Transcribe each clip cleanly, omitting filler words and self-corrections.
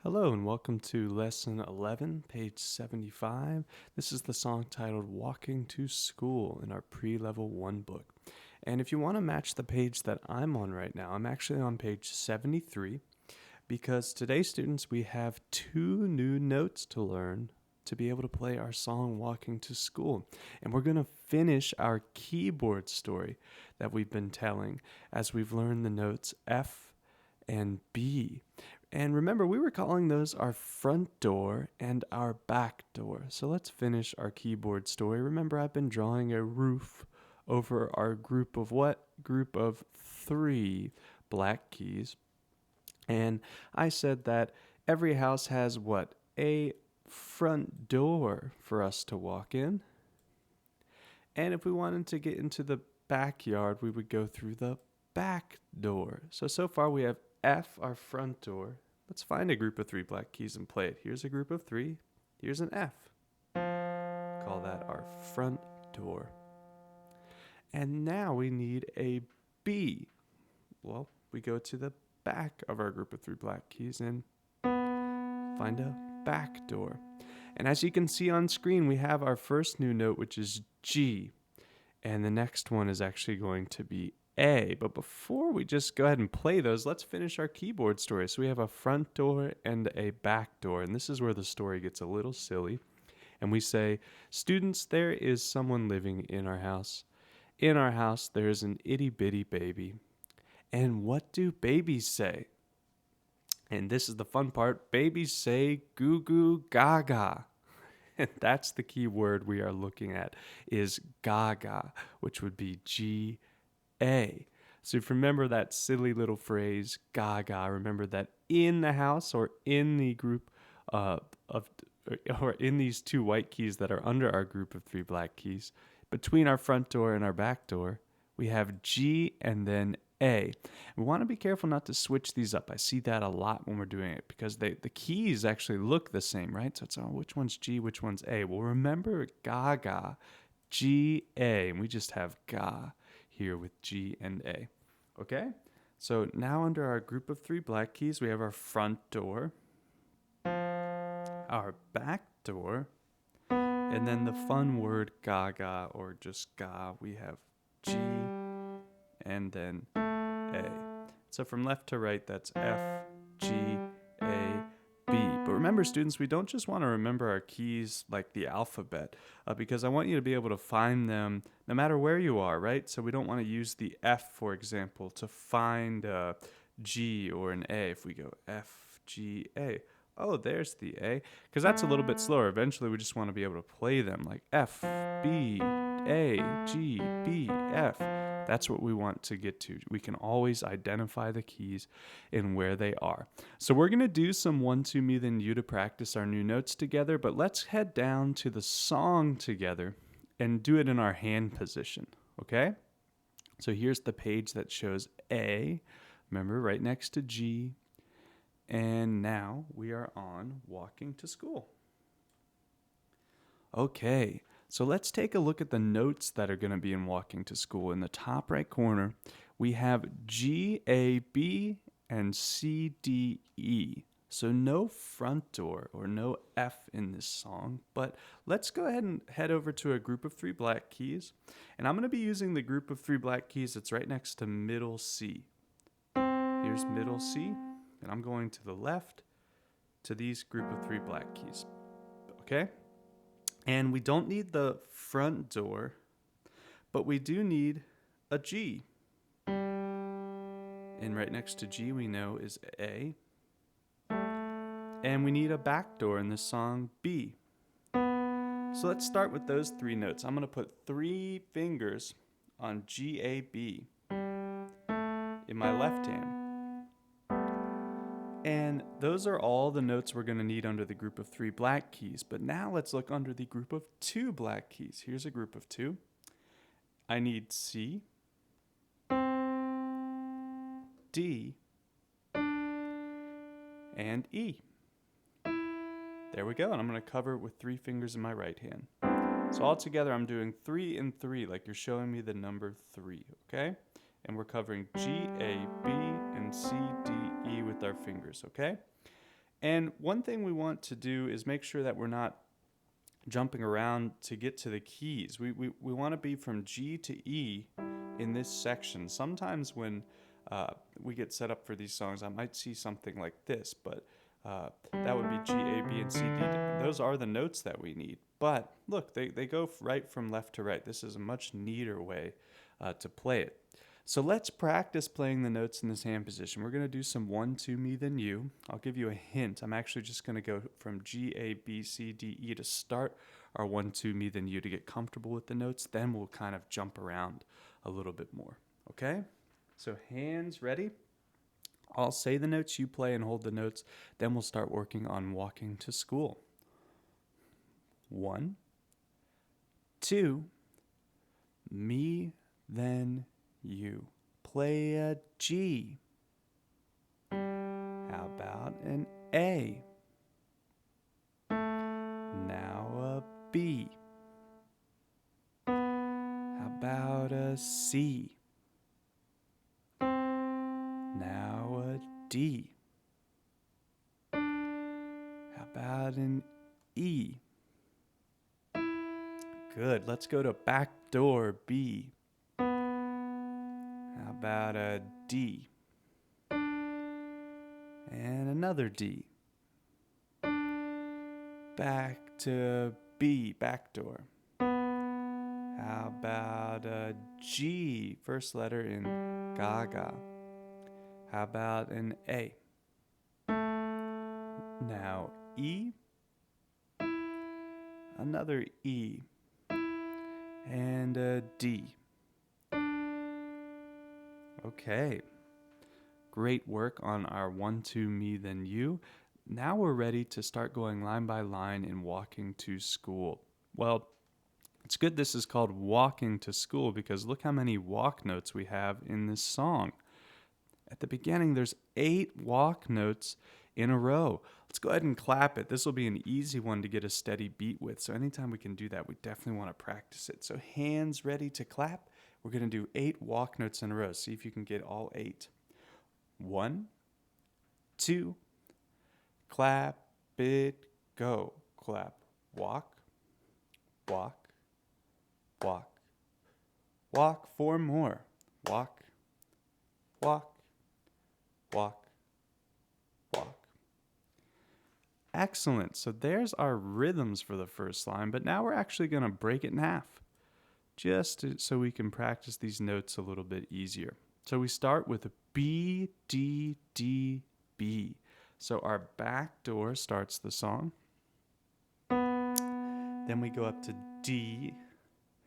Hello and welcome to Lesson 11, page 75. This is the song titled Walking to School in our Pre-Level 1 book. And if you want to match the page that I'm on right now, I'm actually on page 73 because today, students, we have two new notes to learn to be able to play our song Walking to School. And we're going to finish our keyboard story that we've been telling as we've learned the notes F and B. And remember, we were calling those our front door and our back door. So let's finish our keyboard story. Remember, I've been drawing a roof over our group of what? Group of three black keys. And I said that every house has what? A front door for us to walk in. And if we wanted to get into the backyard, we would go through the back door. So far we have F, our front door. Let's find a group of three black keys and play it. Here's a group of three. Here's an F. Call that our front door. And now we need a B. Well, we go to the back of our group of three black keys and find a back door. And as you can see on screen, we have our first new note, which is G. And the next one is actually going to be A. But before we just go ahead and play those, let's finish our keyboard story. So we have a front door and a back door. And this is where the story gets a little silly. And we say, students, there is someone living in our house. In our house, there is an itty bitty baby. And what do babies say? And this is the fun part. Babies say goo goo gaga. And that's the key word we are looking at is gaga, which would be G-A. So if you remember that silly little phrase, gaga, remember that in the house or in the group or in these two white keys that are under our group of three black keys, between our front door and our back door, we have G and then A. We want to be careful not to switch these up. I see that a lot when we're doing it because the keys actually look the same, right? So it's, which one's G, which one's A? Well, remember Gaga, G-A, and we just have Ga here with G and A. Okay? So now under our group of three black keys, we have our front door, our back door, and then the fun word Gaga or just Ga, we have G and then A. So from left to right, that's F, G, A, B. But remember, students, we don't just want to remember our keys like the alphabet because I want you to be able to find them no matter where you are, right? So we don't want to use the F, for example, to find G or an A. If we go F, G, A. Oh, there's the A. Because that's a little bit slower. Eventually, we just want to be able to play them like F, B, A, G, B, F. That's what we want to get to. We can always identify the keys and where they are. So we're going to do some 1, 2, me, then you to practice our new notes together, but let's head down to the song together and do it in our hand position, okay? So here's the page that shows A, remember, right next to G, and now we are on Walking to School. Okay, so let's take a look at the notes that are going to be in Walking to School. In the top right corner, we have G, A, B, and C, D, E. So no front door or no F in this song, but let's go ahead and head over to a group of three black keys. And I'm going to be using the group of three black keys that's right next to middle C. Here's middle C, and I'm going to the left to these group of three black keys. Okay? And we don't need the front door, but we do need a G. And right next to G we know is A. And we need a back door in this song, B. So let's start with those three notes. I'm going to put 3 fingers on G, A, B in my left hand. And those are all the notes we're going to need under the group of 3 black keys. But now let's look under the group of 2 black keys. Here's a group of 2. I need C, D, and E. There we go. And I'm going to cover it with 3 fingers in my right hand. So all together I'm doing 3 and 3 like you're showing me the number 3, okay? And we're covering G, A, B, and C, D, E with our fingers, okay? And one thing we want to do is make sure that we're not jumping around to get to the keys. We want to be from G to E in this section. Sometimes when we get set up for these songs, I might see something like this, but that would be G, A, B, and C, D. Those are the notes that we need. But look, they go right from left to right. This is a much neater way to play it. So let's practice playing the notes in this hand position. We're going to do some 1, 2, me, then you. I'll give you a hint. I'm actually just going to go from G, A, B, C, D, E to start our 1, 2, me, then you to get comfortable with the notes. Then we'll kind of jump around a little bit more. Okay? So hands ready. I'll say the notes, you play and hold the notes. Then we'll start working on walking to school. 1, 2, me, then you. Play a G. How about an A? Now a B. How about a C? Now a D. How about an E? Good. Let's go to backdoor B. How about a D? And another D. Back to B, backdoor. How about a G, first letter in Gaga? How about an A? Now E. Another E. And a D. Okay. Great work on our 1, 2, me, then you. Now we're ready to start going line by line in walking to school. Well, it's good this is called walking to school because look how many walk notes we have in this song. At the beginning, there's 8 walk notes in a row. Let's go ahead and clap it. This will be an easy one to get a steady beat with. So anytime we can do that, we definitely want to practice it. So hands ready to clap. We're going to do 8 walk notes in a row. See if you can get all 8. 1, 2, clap it, go. Clap, walk, walk, walk, walk. 4 more. Walk, walk, walk, walk. Excellent. So there's our rhythms for the first line, but now we're actually going to break it in half so we can practice these notes a little bit easier. So we start with a B, D, D, B. So our back door starts the song. Then we go up to D,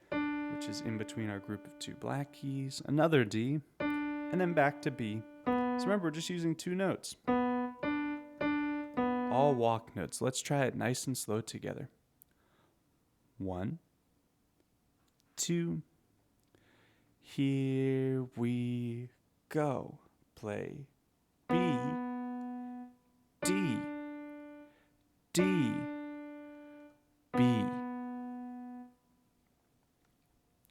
which is in between our group of 2 black keys, another D, and then back to B. So remember, we're just using 2 notes. All walk notes. Let's try it nice and slow together. 1, 2, here we go. Play B, D, D, B.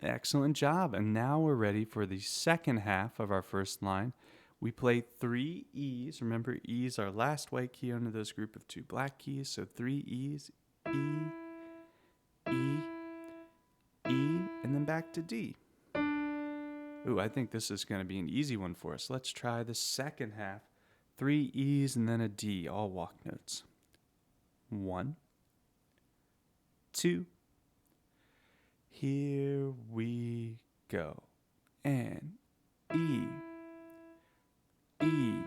Excellent job. And now we're ready for the second half of our first line. We play 3 E's. Remember, E is our last white key under those group of 2 black keys. So 3 E's, E, E, E, and then back to D. Ooh, I think this is going to be an easy one for us. Let's try the second half. 3 E's and then a D, all walk notes. 1, 2, here we go. And E, E,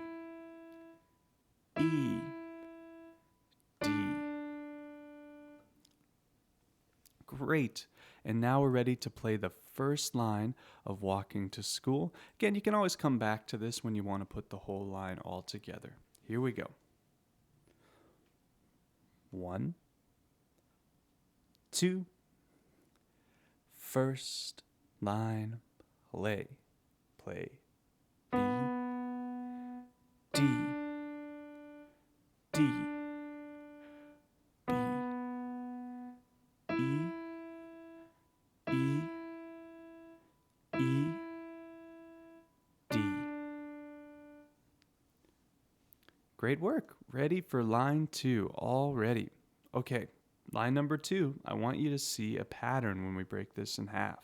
E, D. Great. And now we're ready to play the first line of Walking to School. Again, you can always come back to this when you want to put the whole line all together. Here we go. 1, 2, first line, play. Play. B, D, D, B, E, E, E, D. Great work. Ready for line 2 already. Okay, line number 2, I want you to see a pattern when we break this in half.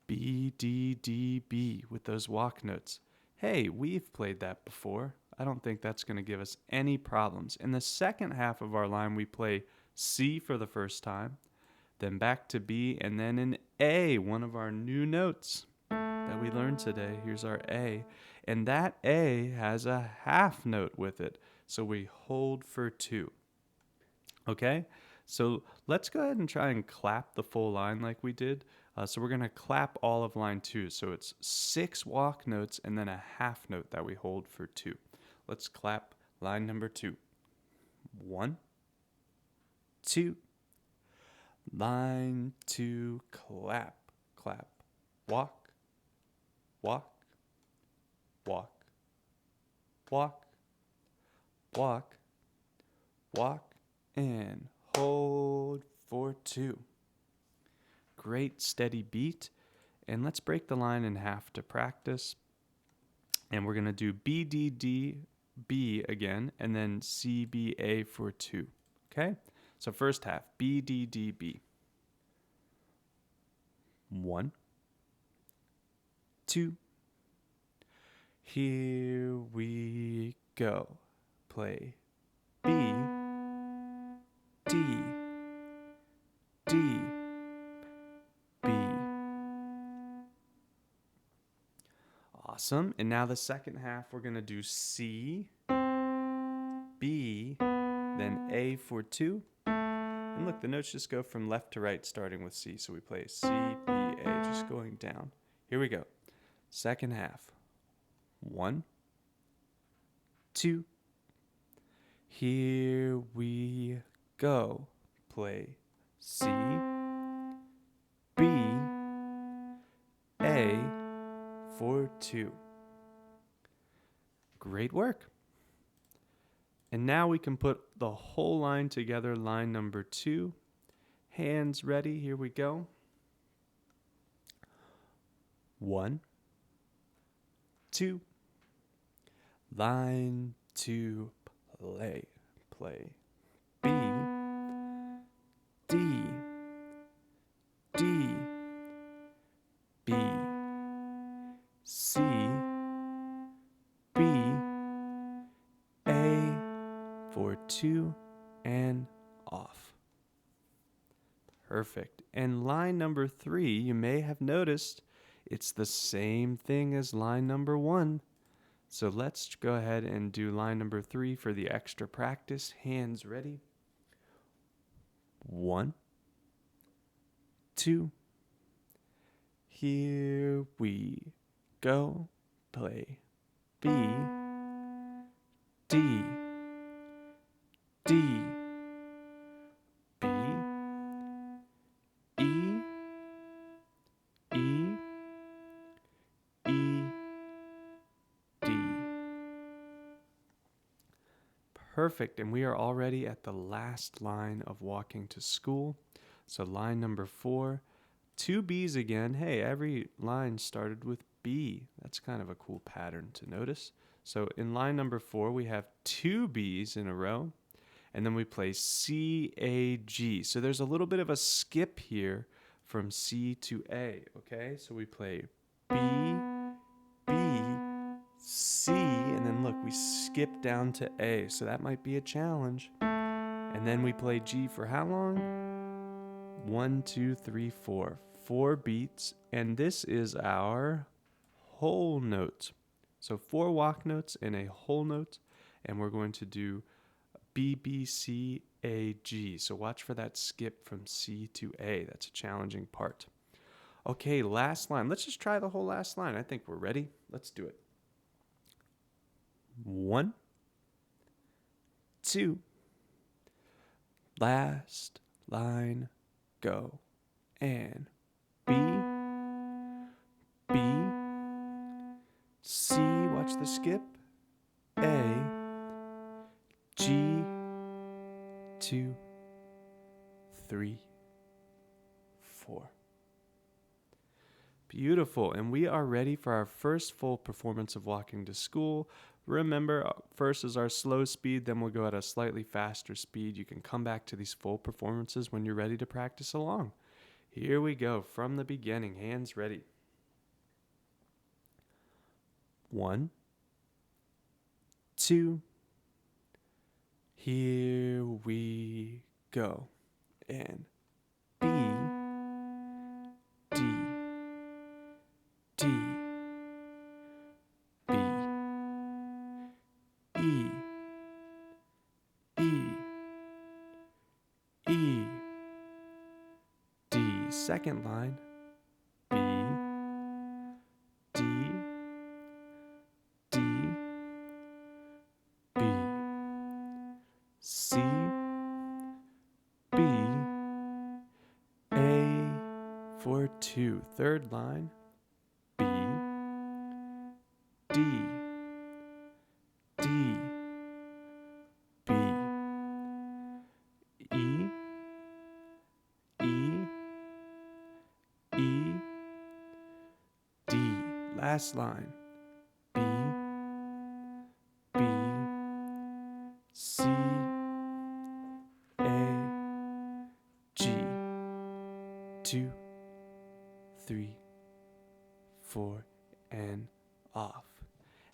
B, D, D, B with those walk notes. Hey, we've played that before. I don't think that's going to give us any problems. In the second half of our line, we play C for the first time, then back to B, and then an A, one of our new notes that we learned today. Here's our A. And that A has a half note with it. So we hold for 2. Okay? So let's go ahead and try and clap the full line like we did. So we're going to clap all of line 2. So it's 6 walk notes and then a half note that we hold for 2. Let's clap line number 2. 1, 2. Line 2, clap, clap. Walk, walk, walk, walk, walk, walk, and hold for 2. Great steady beat. And let's break the line in half to practice. And we're going to do B, D, D, B again, and then C, B, A for 2. Okay? So first half, B, D, D, B. 1, 2. Here we go. Play B, D, D, B. Awesome. And now the second half, we're going to do C, B, then A for 2. And look, the notes just go from left to right, starting with C. So we play C, B, A, just going down. Here we go. Second half. 1, 2. Here we go. Play C, B, A for 2. Great work. And now we can put the whole line together, line number 2. Hands ready, here we go. 1, 2. Line 2, play, play. B, D, D, B, C, B, A for 2, and off. Perfect. And line number 3, you may have noticed it's the same thing as line number 1. So let's go ahead and do line number 3 for the extra practice. Hands ready. 1, 2. Here we go. Play B, D, D, B, E, E, E, D. Perfect, and we are already at the last line of walking to school. So line number 4, 2 B's again. Hey, every line started with B. That's kind of a cool pattern to notice. So in line number 4, we have 2 B's in a row, and then we play C, A, G. So there's a little bit of a skip here from C to A, okay? So we play B, B, C, and then look, we skip down to A. So that might be a challenge. And then we play G for how long? 1, 2, 3, 4. 4 beats, and this is our whole note. So 4 walk notes and a whole note, and we're going to do B, B, C, A, G. So watch for that skip from C to A. That's a challenging part. Okay, last line. Let's just try the whole last line. I think we're ready. Let's do it. 1, 2. Last line, go. And B, B, C, watch the skip, A, G, 2, 3, 4. Beautiful. And we are ready for our first full performance of Walking to School. Remember, first is our slow speed, then we'll go at a slightly faster speed. You can come back to these full performances when you're ready to practice along. Here we go from the beginning. Hands ready. 1, 2, here we go. And B, D, D, B, E, E, E, D. Second line. B, D, D, B, C, B, A for 2. Third line. B, D, D, B, E, E, E, D. Last line. B, B, C, A, G. 2, 3, 4, and off.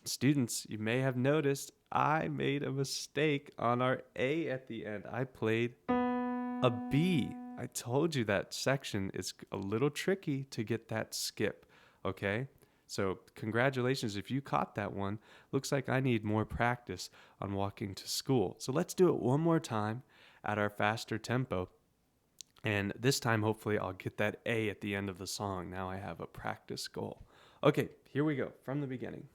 Students, you may have noticed I made a mistake on our A at the end. I played a B. I told you that section is a little tricky to get that skip, okay? So congratulations if you caught that one. Looks like I need more practice on Walking to School. So let's do it one more time at our faster tempo. And this time, hopefully, I'll get that A at the end of the song. Now I have a practice goal. Okay, here we go from the beginning.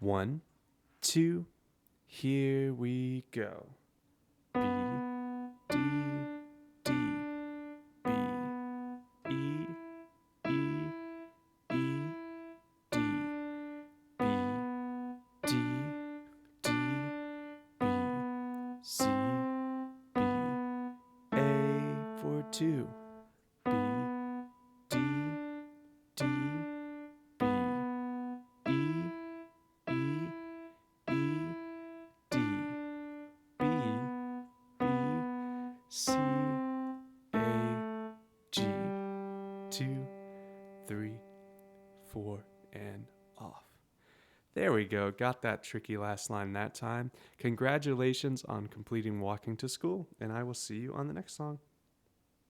1, 2, here we go. B, D, D, B, E, E, E, D, B, D, D, B, C, B, A for 2. B, D, D, B, E, E, E, D, B, B, C, A, G. 2, 3, 4, and off. There we go. Got that tricky last line that time. Congratulations on completing Walking to School, and I will see you on the next song.